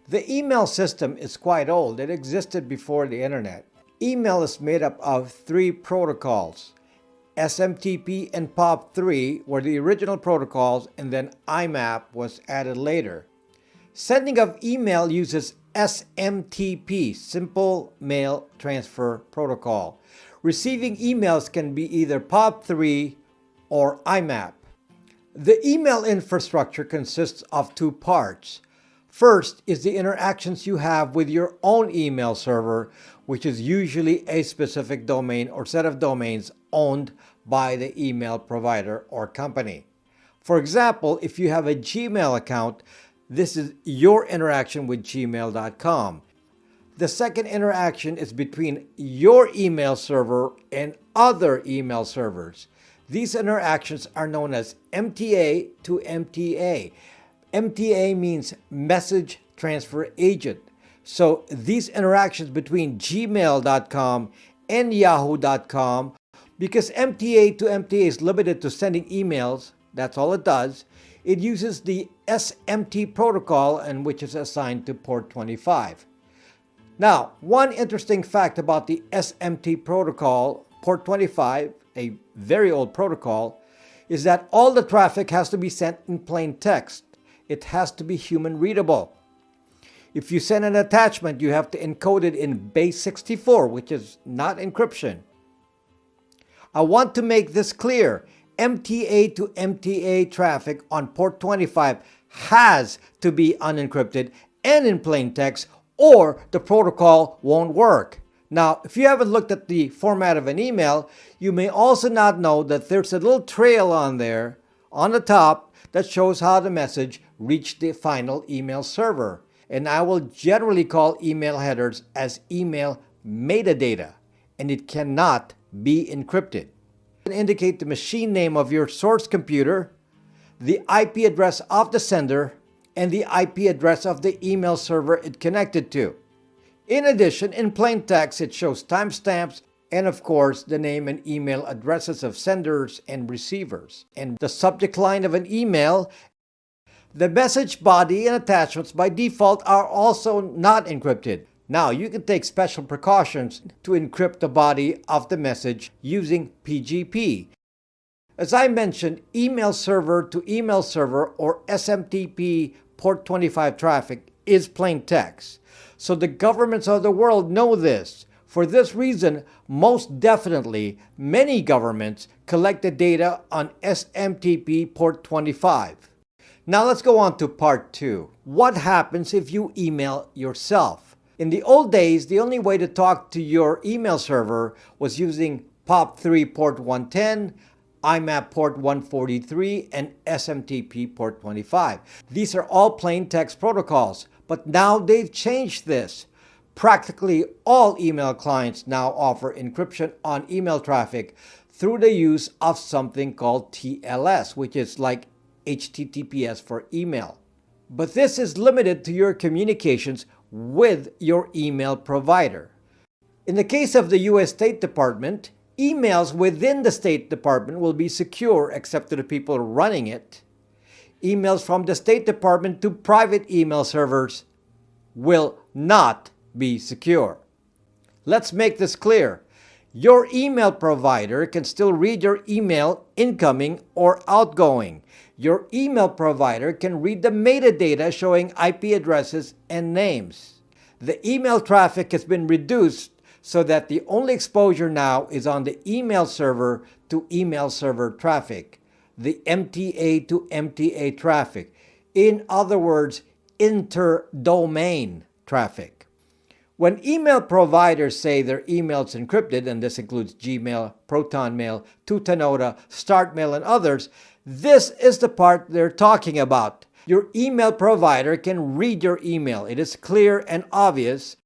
The email system is quite old. It existed before the internet. Email is made up of three protocols. SMTP and POP3 were the original protocols, and then IMAP was added later. Sending of email uses SMTP, Simple Mail Transfer Protocol. Receiving emails can be either POP3 or IMAP. The email infrastructure consists of two parts. First is the interactions you have with your own email server, which is usually a specific domain or set of domains owned by the email provider or company. For example, if you have a Gmail account, this is your interaction with gmail.com. The second interaction is between your email server and other email servers. These interactions are known as MTA to MTA. MTA means Message Transfer Agent. So these interactions between gmail.com and yahoo.com, because MTA to MTA is limited to sending emails, that's all it does, it uses the SMT protocol, and which is assigned to port 25. Now, one interesting fact about the SMT protocol, port 25, a very old protocol, is that all the traffic has to be sent in plain text. It has to be human readable. If you send an attachment, you have to encode it in base 64, which is not encryption. I want to make this clear. MTA to MTA traffic on port 25 has to be unencrypted and in plain text, or the protocol won't work. Now, if you haven't looked at the format of an email, you may also not know that there's a little trail on there on the top that shows how the message reached the final email server. And I will generally call email headers as email metadata, and it cannot be encrypted. Indicate the machine name of your source computer, the IP address of the sender, and the IP address of the email server it connected to. In addition, in plain text, it shows timestamps and, of course, the name and email addresses of senders and receivers, and the subject line of an email. The message body and attachments by default are also not encrypted. Now, you can take special precautions to encrypt the body of the message using PGP. As I mentioned, email server to email server, or SMTP port 25 traffic, is plain text. So the governments of the world know this. For this reason, most definitely, many governments collect the data on SMTP port 25. Now let's go on to part 2. What happens if you email yourself? In the old days, the only way to talk to your email server was using POP3 port 110, IMAP port 143, and SMTP port 25. These are all plain text protocols, but now they've changed this. Practically all email clients now offer encryption on email traffic through the use of something called TLS, which is like HTTPS for email. But this is limited to your communications with your email provider. In the case of the US State Department, emails within the State Department will be secure except to the people running it. Emails from the State Department to private email servers will not be secure. Let's make this clear. Your email provider can still read your email incoming or outgoing. Your email provider can read the metadata showing IP addresses and names. The email traffic has been reduced so that the only exposure now is on the email server to email server traffic, the MTA to MTA traffic. In other words, inter-domain traffic. When email providers say their email is encrypted, and this includes Gmail, Proton Mail, Tutanota, StartMail, and others, this is the part they're talking about. Your email provider can read your email. It is clear and obvious